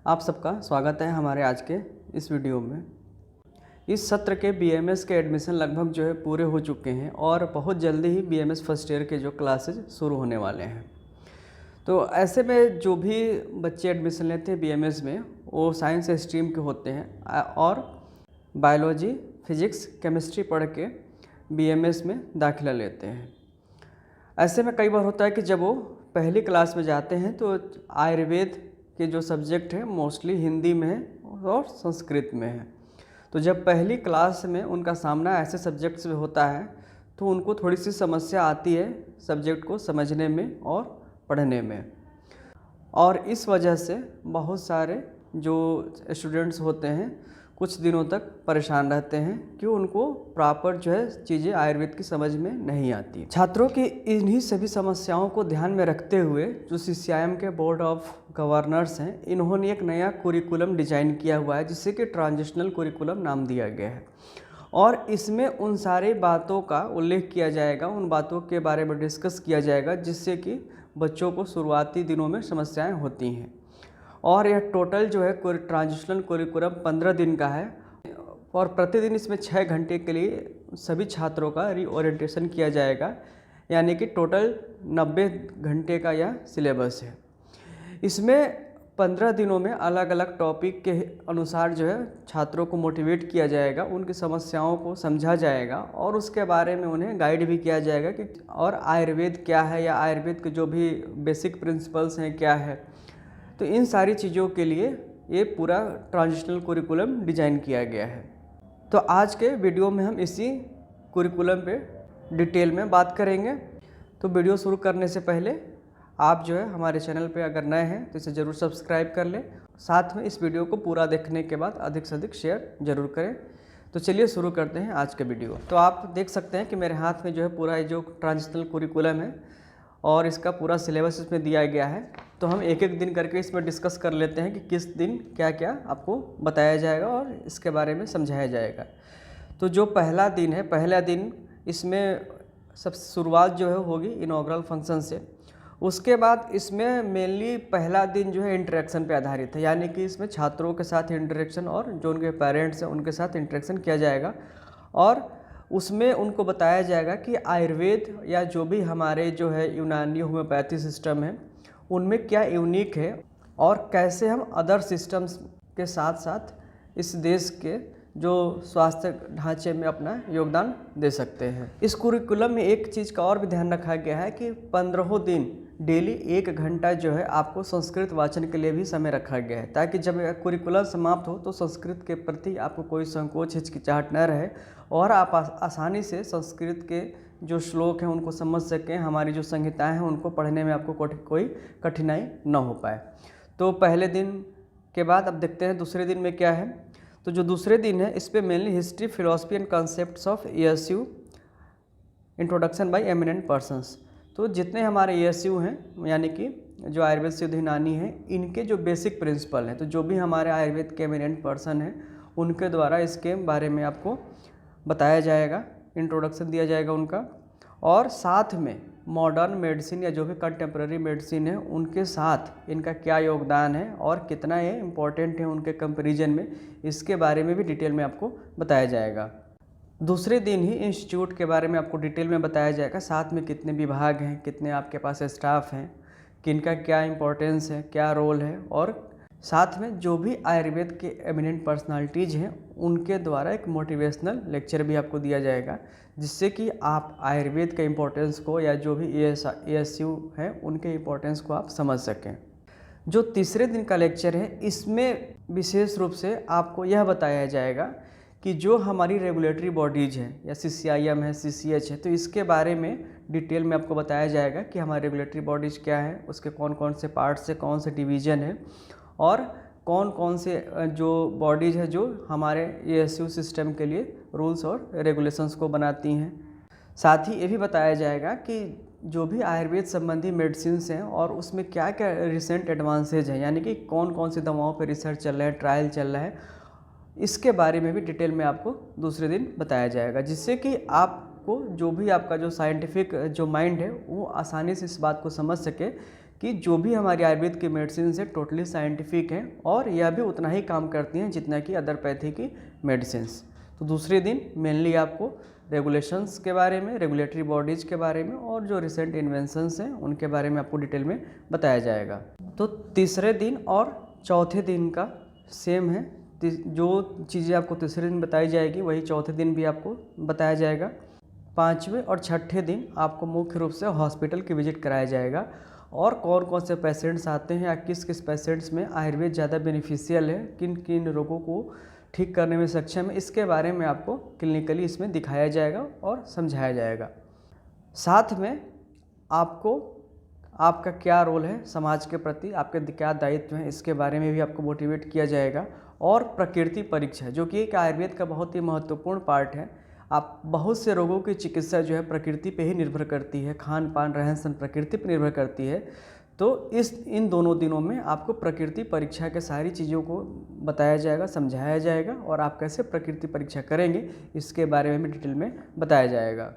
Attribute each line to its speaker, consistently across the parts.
Speaker 1: आप सबका स्वागत है हमारे आज के इस वीडियो में। इस सत्र के बीएमएस के एडमिशन लगभग पूरे हो चुके हैं और बहुत जल्दी ही बीएमएस फर्स्ट ईयर के क्लासेज शुरू होने वाले हैं। तो ऐसे में जो भी बच्चे एडमिशन लेते हैं बीएमएस में वो साइंस स्ट्रीम के होते हैं और बायोलॉजी, फिजिक्स, केमिस्ट्री पढ़ के बीएमएस में दाखिला लेते हैं। ऐसे में कई बार होता है कि जब वो पहली क्लास में जाते हैं तो आयुर्वेद के जो सब्जेक्ट हैं मोस्टली हिंदी में है और संस्कृत में है। तो जब पहली क्लास में उनका सामना ऐसे सब्जेक्ट्स में होता है तो उनको थोड़ी सी समस्या आती है सब्जेक्ट को समझने में और पढ़ने में, और इस वजह से बहुत सारे जो स्टूडेंट्स होते हैं कुछ दिनों तक परेशान रहते हैं कि उनको प्रॉपर चीज़ें आयुर्वेद की समझ में नहीं आती। छात्रों की इन्हीं सभी समस्याओं को ध्यान में रखते हुए जो सीसीआईएम के बोर्ड ऑफ गवर्नर्स हैं, इन्होंने एक नया कुरिकुलम डिजाइन किया हुआ है जिससे कि ट्रांजिशनल कुरिकुलम नाम दिया गया है। और इसमें उन सारी बातों का उल्लेख किया जाएगा, उन बातों के बारे में डिस्कस किया जाएगा जिससे कि बच्चों को शुरुआती दिनों में समस्याएँ होती हैं। और यह टोटल ट्रांजिशनल कुरिकुलम 15 दिन का है और प्रतिदिन इसमें 6 घंटे के लिए सभी छात्रों का रीओरिएंटेशन किया जाएगा, यानी कि टोटल 90 घंटे का यह सिलेबस है। इसमें 15 दिनों में अलग अलग टॉपिक के अनुसार छात्रों को मोटिवेट किया जाएगा, उनकी समस्याओं को समझा जाएगा और उसके बारे में उन्हें गाइड भी किया जाएगा कि और आयुर्वेद क्या है या आयुर्वेद के जो भी बेसिक प्रिंसिपल्स हैं क्या है। तो इन सारी चीज़ों के लिए ये पूरा ट्रांजिशनल कुरिकुलम डिज़ाइन किया गया है। तो आज के वीडियो में हम इसी कुरिकुलम पे डिटेल में बात करेंगे। तो वीडियो शुरू करने से पहले आप हमारे चैनल पे अगर नए हैं तो इसे ज़रूर सब्सक्राइब कर लें, साथ में इस वीडियो को पूरा देखने के बाद अधिक से अधिक शेयर ज़रूर करें। तो चलिए शुरू करते हैं आज के वीडियो। तो आप देख सकते हैं कि मेरे हाथ में पूरा जो ट्रांजिशनल कुरिकुलम है और इसका पूरा सिलेबस इसमें दिया गया है। तो हम एक एक दिन करके इसमें डिस्कस कर लेते हैं कि किस दिन क्या क्या आपको बताया जाएगा और इसके बारे में समझाया जाएगा। तो जो पहला दिन है, पहला दिन इसमें सब शुरुआत होगी इनॉग्रल फंक्शन से। उसके बाद इसमें मेनली पहला दिन इंटरेक्शन पे आधारित है, यानी कि इसमें छात्रों के साथ इंटरेक्शन और जो उनके पेरेंट्स हैं उनके साथ इंटरेक्शन किया जाएगा और उसमें उनको बताया जाएगा कि आयुर्वेद या जो भी हमारे यूनानी होम्योपैथी सिस्टम है उनमें क्या यूनिक है और कैसे हम अदर सिस्टम्स के साथ साथ इस देश के जो स्वास्थ्य ढांचे में अपना योगदान दे सकते हैं। इस कुरिकुलम में एक चीज़ का और भी ध्यान रखा गया है कि 15 दिन डेली 1 घंटा आपको संस्कृत वाचन के लिए भी समय रखा गया है, ताकि जब कुरिकुलम समाप्त हो तो संस्कृत के प्रति आपको कोई संकोच हिचकिचाहट न रहे और आप आसानी से संस्कृत के जो श्लोक हैं उनको समझ सकें, हमारी जो संहिताएं हैं उनको पढ़ने में आपको कोई कठिनाई न हो पाए। तो पहले दिन के बाद अब देखते हैं दूसरे दिन में क्या है। तो जो दूसरे दिन है इस पर mainly history, philosophy and concepts of ESU, introduction by eminent persons. तो जितने हमारे ESU हैं यानी कि जो आयुर्वेद सिद्ध यूनानी हैं, इनके जो बेसिक प्रिंसिपल हैं, तो जो भी हमारे आयुर्वेद के एमिनेंट पर्सन हैं उनके द्वारा इसके बारे में आपको बताया जाएगा, इंट्रोडक्शन दिया जाएगा उनका। और साथ में मॉडर्न मेडिसिन या जो भी कंटेम्प्रेरी मेडिसिन है उनके साथ इनका क्या योगदान है और कितना ये इम्पोर्टेंट है उनके कंपैरिजन में, इसके बारे में भी डिटेल में आपको बताया जाएगा। दूसरे दिन ही इंस्टीट्यूट के बारे में आपको डिटेल में बताया जाएगा, साथ में कितने विभाग हैं, कितने आपके पास स्टाफ हैं, किनका क्या इम्पोर्टेंस है, क्या रोल है, और साथ में जो भी आयुर्वेद के एमिनेंट पर्सनालिटीज़ हैं उनके द्वारा एक मोटिवेशनल लेक्चर भी आपको दिया जाएगा, जिससे कि आप आयुर्वेद के इम्पोर्टेंस को या जो भी ESU हैं उनके इम्पोर्टेंस को आप समझ सकें। जो तीसरे दिन का लेक्चर है इसमें विशेष रूप से आपको यह बताया जाएगा कि जो हमारी रेगुलेटरी बॉडीज़ हैं या CCIM है, CCH है, तो इसके बारे में डिटेल में आपको बताया जाएगा कि हमारी रेगुलेटरी बॉडीज़ क्या है, उसके कौन कौन से पार्ट्स है, कौन से डिवीज़न है और कौन कौन से जो बॉडीज़ है जो हमारे ESU सिस्टम के लिए रूल्स और रेगुलेशंस को बनाती हैं। साथ ही ये भी बताया जाएगा कि जो भी आयुर्वेद संबंधी मेडिसिन्स हैं और उसमें क्या क्या रिसेंट एडवांसेज हैं, यानी कि कौन कौन सी दवाओं पर रिसर्च चल रहा है, ट्रायल चल रहा है, इसके बारे में भी डिटेल में आपको दूसरे दिन बताया जाएगा, जिससे कि आपको जो भी आपका जो साइंटिफिक जो माइंड है वो आसानी से इस बात को समझ सके कि जो भी हमारी आयुर्वेद की मेडिसिन है टोटली साइंटिफिक हैं और यह भी उतना ही काम करती हैं जितना कि अदर पैथी की मेडिसिन्स। तो दूसरे दिन मेनली आपको रेगुलेशंस के बारे में, रेगुलेटरी बॉडीज़ के बारे में और जो रिसेंट इन्वेंशंस हैं उनके बारे में आपको डिटेल में बताया जाएगा। तो तीसरे दिन और चौथे दिन का सेम है, जो चीज़ें आपको तीसरे दिन बताई जाएगी वही चौथे दिन भी आपको बताया जाएगा। पाँचवें और छठे दिन आपको मुख्य रूप से हॉस्पिटल की विजिट कराया जाएगा और कौन कौन से पेशेंट्स आते हैं या किस किस पेशेंट्स में आयुर्वेद ज़्यादा बेनिफिशियल है, किन किन रोगों को ठीक करने में सक्षम है, इसके बारे में आपको क्लिनिकली इसमें दिखाया जाएगा और समझाया जाएगा। साथ में आपको आपका क्या रोल है समाज के प्रति, आपके क्या दायित्व हैं, इसके बारे में भी आपको मोटिवेट किया जाएगा। और प्रकृति परीक्षा जो कि एक आयुर्वेद का बहुत ही महत्वपूर्ण पार्ट है। आप बहुत से रोगों की चिकित्सा जो है प्रकृति पे ही निर्भर करती है, खान पान रहन सहन प्रकृति पर निर्भर करती है। तो इन दोनों दिनों में आपको प्रकृति परीक्षा के सारी चीज़ों को बताया जाएगा, समझाया जाएगा और आप कैसे प्रकृति परीक्षा करेंगे इसके बारे में भी डिटेल में बताया जाएगा।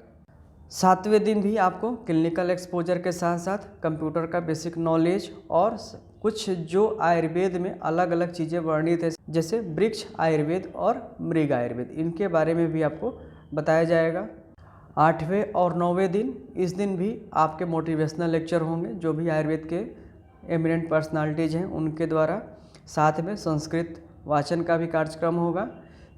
Speaker 1: सातवें दिन भी आपको क्लिनिकल एक्सपोजर के साथ साथ कंप्यूटर का बेसिक नॉलेज और कुछ जो आयुर्वेद में अलग अलग चीज़ें वर्णित है जैसे वृक्ष आयुर्वेद और मृग आयुर्वेद, इनके बारे में भी आपको बताया जाएगा। आठवें और नौवें दिन, इस दिन भी आपके मोटिवेशनल लेक्चर होंगे जो भी आयुर्वेद के एमिनेंट पर्सनालिटीज़ हैं उनके द्वारा। साथ में संस्कृत वाचन का भी कार्यक्रम होगा।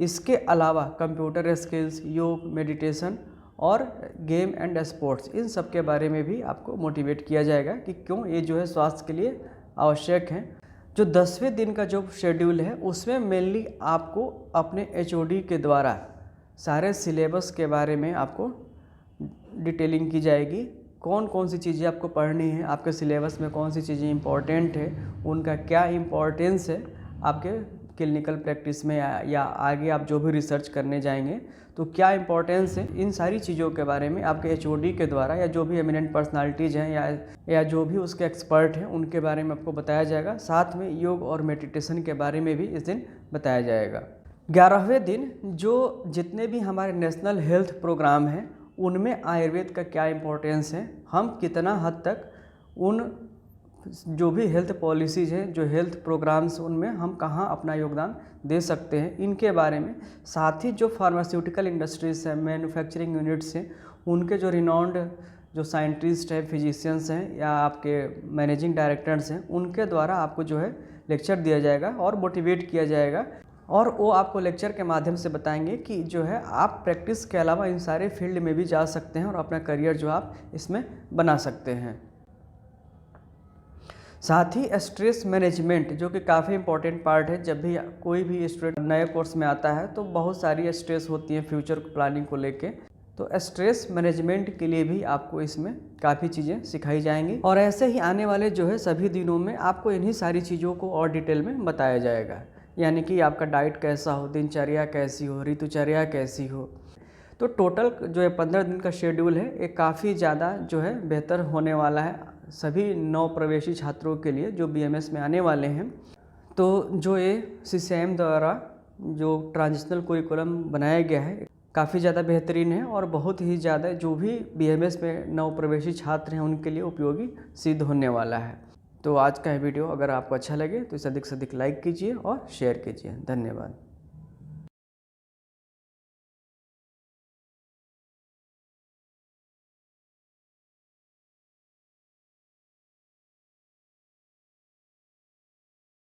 Speaker 1: इसके अलावा कंप्यूटर स्किल्स, योग, मेडिटेशन और गेम एंड स्पोर्ट्स, इन सब के बारे में भी आपको मोटिवेट किया जाएगा कि क्यों ये जो है स्वास्थ्य के लिए आवश्यक है। जो 10वें दिन का जो शेड्यूल है उसमें मेनली आपको अपने HOD के द्वारा सारे सिलेबस के बारे में आपको डिटेलिंग की जाएगी। कौन कौन सी चीज़ें आपको पढ़नी है, आपके सिलेबस में कौन सी चीज़ें इंपॉर्टेंट है, उनका क्या इम्पोर्टेंस है आपके क्लिनिकल प्रैक्टिस में या आगे आप जो भी रिसर्च करने जाएंगे तो क्या इम्पोर्टेंस है, इन सारी चीज़ों के बारे में आपके HOD के द्वारा या जो भी एमिनेंट पर्सनालिटीज़ हैं या जो भी उसके एक्सपर्ट हैं उनके बारे में आपको बताया जाएगा। साथ में योग और मेडिटेशन के बारे में भी इस दिन बताया जाएगा। 11वें दिन जो जितने भी हमारे नेशनल हेल्थ प्रोग्राम हैं उनमें आयुर्वेद का क्या इम्पोर्टेंस है, हम कितना हद तक उन जो भी हेल्थ पॉलिसीज़ हैं, जो हेल्थ प्रोग्राम्स, उनमें हम कहाँ अपना योगदान दे सकते हैं, इनके बारे में। साथ ही जो फार्मास्यूटिकल इंडस्ट्रीज़ हैं, मैन्युफैक्चरिंग यूनिट्स हैं, उनके जो रिनाउंड जो साइंटिस्ट हैं, फिजिशियंस हैं या आपके मैनेजिंग डायरेक्टर्स हैं, उनके द्वारा आपको जो है लेक्चर दिया जाएगा और मोटिवेट किया जाएगा और वो आपको लेक्चर के माध्यम से बताएंगे कि जो है आप प्रैक्टिस के अलावा इन सारे फील्ड में भी जा सकते हैं और अपना करियर जो आप इसमें बना सकते हैं। साथ ही स्ट्रेस मैनेजमेंट जो कि काफ़ी इंपॉर्टेंट पार्ट है। जब भी कोई भी स्टूडेंट नए कोर्स में आता है तो बहुत सारी स्ट्रेस होती है फ्यूचर प्लानिंग को लेके, तो स्ट्रेस मैनेजमेंट के लिए भी आपको इसमें काफ़ी चीज़ें सिखाई जाएंगी। और ऐसे ही आने वाले जो है सभी दिनों में आपको इन्हीं सारी चीज़ों को और डिटेल में बताया जाएगा, यानी कि आपका डाइट कैसा हो, दिनचर्या कैसी हो, ऋतुचर्या कैसी हो। तो टोटल जो है 15 दिन का शेड्यूल है, ये काफ़ी ज़्यादा जो है बेहतर होने वाला है सभी नव प्रवेशी छात्रों के लिए जो BMS में आने वाले हैं। तो जो ये CCIM द्वारा जो ट्रांजिशनल करिकुलम बनाया गया है काफ़ी ज़्यादा बेहतरीन है और बहुत ही ज़्यादा जो भी BMS में नव प्रवेशी छात्र हैं उनके लिए उपयोगी सिद्ध होने वाला है। तो आज का ये वीडियो अगर आपको अच्छा लगे तो इसे अधिक से अधिक लाइक कीजिए और शेयर कीजिए। धन्यवाद।